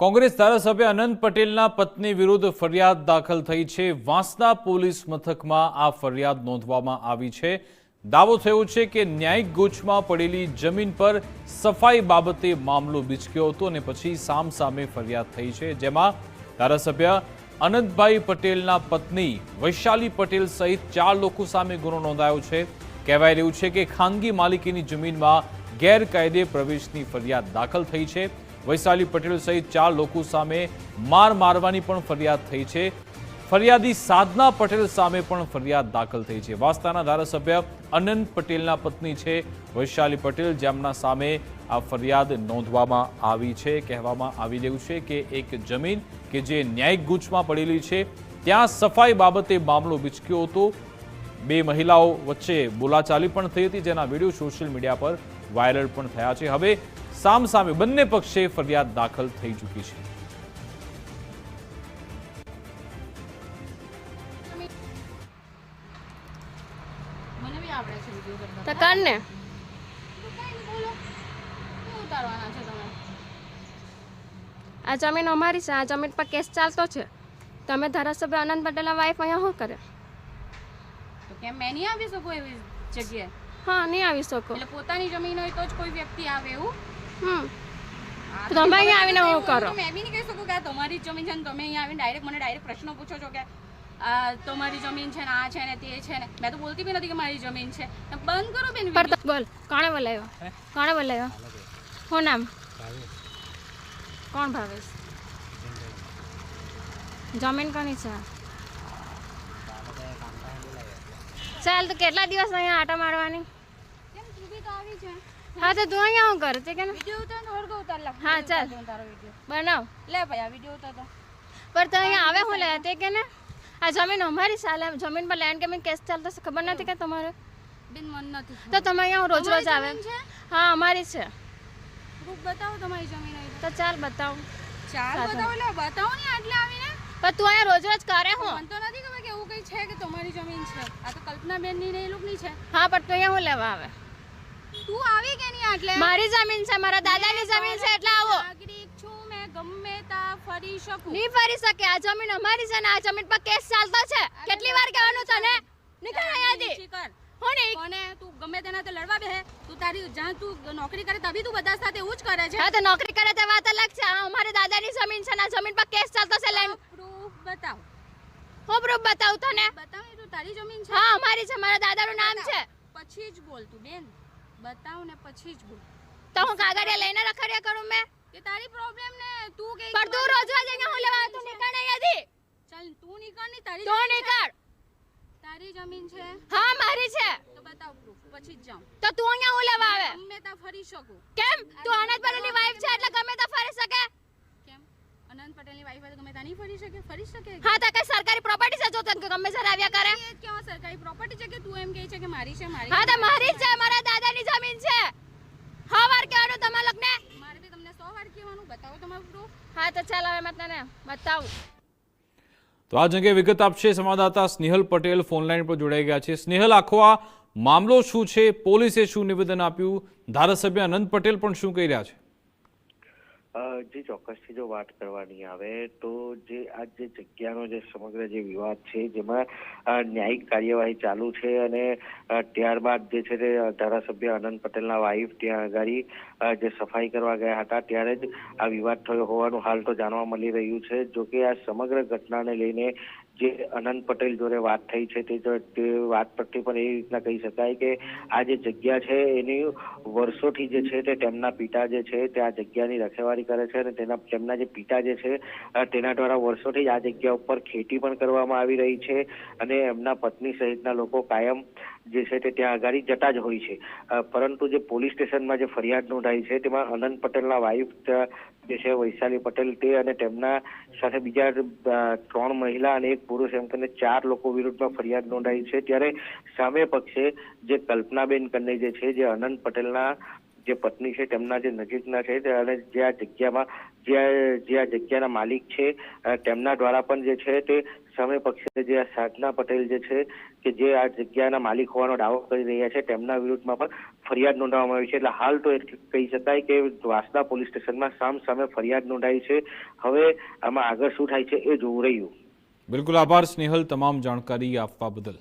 કોંગ્રેસ ધારાસભ્ય અનંત પટેલના પત્ની વિરુદ્ધ ફરિયાદ દાખલ થઈ છે। વાંસદા પોલીસ મથકમાં આ ફરિયાદ નોંધવામાં આવી છે। દાવો થયો છે કે ન્યાયિક ગોચમાં પડેલી જમીન પર સફાઈ બાબતે મામલો બીચક્યો હતો અને પછી સામસામે ફરિયાદ થઈ છે, જેમાં ધારાસભ્ય અનંતભાઈ પટેલના પત્ની વૈશાલી પટેલ સહિત 4 લોકો સામે ગુનો નોંધાયો છે। કહેવાય રહ્યું છે કે ખાનગી માલિકીની જમીનમાં ગેરકાયદે પ્રવેશની ફરિયાદ દાખલ થઈ છે। વૈશાલી પટેલ સહિત 4 લોકો સામે મારવાની પણ ફરિયાદ થઈ છે। ફરિયાદી સાધના પટેલ સામે પણ ફરિયાદ દાખલ થઈ છે। વાંસદાના ધારાસભ્ય અનંત પટેલના પત્ની છે વૈશાલી પટેલ, જેમના સામે આ ફરિયાદ નોંધવામાં આવી છે। કહેવામાં આવી રહ્યું છે કે એક જમીન કે જે ન્યાયિક ગૂંચમાં પડેલી છે, ત્યાં સફાઈ બાબતે મામલો બીચક્યો હતો। 2 મહિલાઓ વચ્ચે બોલાચાલી પણ થઈ હતી, જેના વિડીયો સોશિયલ મીડિયા પર વાયરલ પણ થયા છે। હવે સામસામે બંને પક્ષે ફરિયાદ દાખલ થઈ ચૂકી છે। આ જમીન અમારી છે, આ જમીન પર કેસ ચાલતો છે। તમે ધારાસભ્ય અનંત પટેલના વાઈફ અહીંયા શું કરે? તો કેમ મેં નહીં આવી શકું એવી જગ્યાએ? હા, નહીં આવી શકો। એટલે પોતાની જમીન હોય તો જ કોઈ વ્યક્તિ આવે એવું? તો તમે અહીંયા આવીને શું કરો? મેં બી નહીં કહી શકું કે આ તમારી જ જમીન છે ને તમે અહીંયા આવીને મને ડાયરેક્ટ પ્રશ્નો પૂછો છો કે આ તમારી જમીન છે ને આ છે ને તે છે ને। મેં તો બોલતી બી નથી કે મારી જમીન છે। બંધ કરો બેન પર બોલ, કોણે બોલાવ્યો? કોણે બોલાવ્યો? શું નામ? કોણ ભાવેશ? જમીન કોની છે? ચાલ, તો કેટલા દિવસ અહીંયા આટા મારવાની? કેમ તું બી તો આવી છે? હા, તો તું અહીંયા શું કરે છે કે વિડિયો ઉતાર તો ઓળખો ઉતાર લા। હા, ચાલ તારો વિડિયો બનાવ। લે ભાઈ, આ વિડિયો ઉતાર તો પર તો અહીંયા આવે હું લે તે કે ને આ જમીન અમારી સાલે જમીન પર લેન્ડ કેમિંગ કેસ ચાલતો છે, ખબર નથી કે તમારે? બેન મન નથી તો તમે અહીંયા રોજ રોજ આવે? હા, અમારી છે। પ્રૂફ બતાવો તમારી જમીન હોય તો ચાલ બતાવ। ચાલ બતાવો, લે બતાવો ને આટલે આવીને। પણ તું અહીંયા રોજ રોજ કરે હું? મને તો નથી ખબર કે એવું કંઈ છે કે તમારી જમીન છે। આ તો કલ્પનાબેનની ને એ લોકોની છે। હા, પણ તું અહીંયા હું લેવા આવે? તું આવી કે નહીં આટલે? મારી જમીન છે, મારા દાદાની જમીન છે, એટલે આવો। નાગરિક છું મેં, ગમે તા ફરી શકું। નહીં ફરી શકે, આ જમીન અમારી છે ને આ જમીન પર કેસ ચાલતો છે। કેટલી વાર કહેવાનું તને? નીકળ અહીંયાથી। કર હું નહીં કોને તું ગમે તેના તો લડવા બેહે। તું તારી જ્યાં તું નોકરી કરે તभी તું બધા સાથે એવું જ કરે છે। હા, તો નોકરી કરે તે વાત અલગ છે। આ અમારી દાદાની જમીન છે ને આ જમીન પર કેસ ચાલતો છે। લેન્ડ પ્રૂફ બતાવ। હું પ્રૂફ બતાવું તને? બતાવ ને, તું તારી જમીન છે? હા, અમારી છે, મારા દાદાનું નામ છે। પછી જ બોલ તું બેન, બતાવ ને પછી જ બોલ। તો હું કાગળિયા લઈને રખડ્યા કરું મેં? કે તારી પ્રોબ્લેમ ને તું કે પણ તું રોજ રોજ અહીંયા હું લેવા તું નીકળ અહીંયાથી। ચાલ તું નીકળ ની, તારી તું જમીન છે? નીકળ। તારી જમીન છે હા, મારી છે। તો બતાવ પ્રૂફ, પછી જ જાઉં। તો તું અહીંયા હું લેવા આવે? ગમે તા ફરી શકું। કેમ? તું અનંત પટેલની વાઈફ છે એટલે ગમે ત્યાં ફરી શકે? કેમ અનંત પટેલની વાઈફ હોય તો ગમે તા નહીં ફરી શકે? ફરી શકે। હા, તો કઈ સરકારી પ્રોપર્ટી છે જો તને ગમે ત્યારે આવ્યા કરે? એ કેવા સરકારી પ્રોપર્ટી છે કે તું એમ કહે છે કે મારી છે? મારી હા, તો મારી જ છે, મારા દાદાની જમીન છે। હા, વાર કહેવાનું તમારા લોકોને? મારે બી તમને 100 વાર કહેવાનું। બતાવો તમારું પ્રૂફ। હા, તો ચાલ હવે મેં તને બતાવું। તો આ અંગે વિગત આપશે સંવાદદાતા સ્નેહલ પટેલ ફોનલાઈન પર જોડાઈ ગયા છે। સ્નેહલ, આખો આ મામલો શું છે? પોલીસે શું નિવેદન આપ્યું? ધારાસભ્ય અનંત પટેલ પણ શું કહી રહ્યા છે? જી ચોક્કસથી જો વાત કરવાની આવે તો જે આ જે જગ્યાનો જે સમગ્ર જે વિવાદ છે, જેમાં ન્યાયિક કાર્યવાહી ચાલુ છે અને ત્યારબાદ જે છે તે ધારાસભ્ય અનંત પટેલના વાઈફ ત્યાં આગળ જે સફાઈ કરવા ગયા હતા ત્યારે જ આ વિવાદ થયો હોવાનું હાલ તો જાણવા મળી રહ્યું છે। જોકે આ સમગ્ર ઘટનાને લઈને જે અનંત પટેલ જોડે વાત થઈ છે તે વાત પરથી પણ એ રીતના કહી શકાય કે આ જે જગ્યા છે એની વર્ષોથી જે છે તે તેમના પિતા જે છે તે આ જગ્યાની રખેવાળી કરે છે અને તેમના જે પિતા જે છે તેના દ્વારા વર્ષોથી આ જગ્યા ઉપર ખેતી પણ કરવામાં આવી રહી છે અને એમના પત્ની સહિતના લોકો કાયમ જે છે તે ત્યાં આગળ જતા જ હોય છે। પરંતુ જે પોલીસ સ્ટેશનમાં જે ફરિયાદ નોંધાઈ છે તેમાં અનંત પટેલના વાઈફ જે છે વૈશાલી પટેલ તે અને તેમના સાથે બીજા 3 મહિલા અને 1 પુરુષ એમ કરીને 4 લોકો વિરુદ્ધમાં ફરિયાદ નોંધાઈ છે। ત્યારે સામે પક્ષે જે કલ્પનાબેન કન્ને જે છે જે અનંત પટેલના જે પત્ની છે તેમના જે નજીકના છે અને જે આ જગ્યામાં જે આ જગ્યાના માલિક છે તેમના દ્વારા પણ જે છે તે સામે પક્ષે જે આ સાધના પટેલ જે છે કે જે આ જગ્યાના માલિક હોવાનો દાવો કરી રહ્યા છે તેમના વિરુદ્ધમાં પણ ફરિયાદ નોંધવામાં આવી છે. એટલે હાલ તો એટલું કહી શકાય કે વાંસદા પોલીસ સ્ટેશનમાં સામે ફરિયાદ નોંધાઈ છે. હવે આમાં આગળ શું થાય છે એ જોવું રહ્યું. બિલકુલ, આભાર સ્નેહલ તમામ જાણકારી આપવા બદલ.